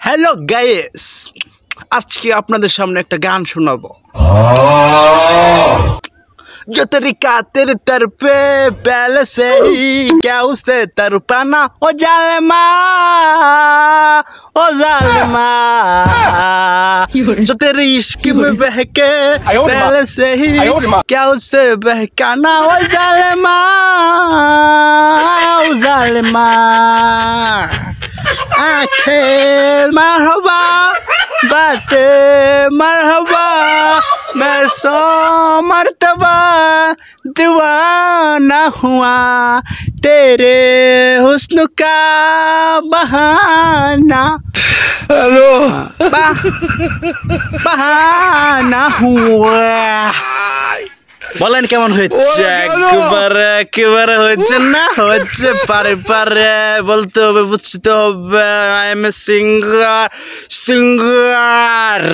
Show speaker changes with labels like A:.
A: Hello guys, আজকে আপনাদের সামনে একটা গান শোনাবো। जो तरीका तेरे तर पे पहले से ही क्या उससे तड़पाना ओ जालिमा जो तेरे इश्क में बहके पहले से ही क्या उससे बहकाना ओ जालिमा आंखें मरहबा बातें मरहबा मैं सौ मर्तबा दीवाना हुआ तेरे हुस्न का बहाना हेलो बहाना हुआ। বলেন কেমন হচ্ছে? একেবারে হচ্ছে না, হচ্ছে পারে পারে বলতে হবে, বুঝতে হবে। I M a singer.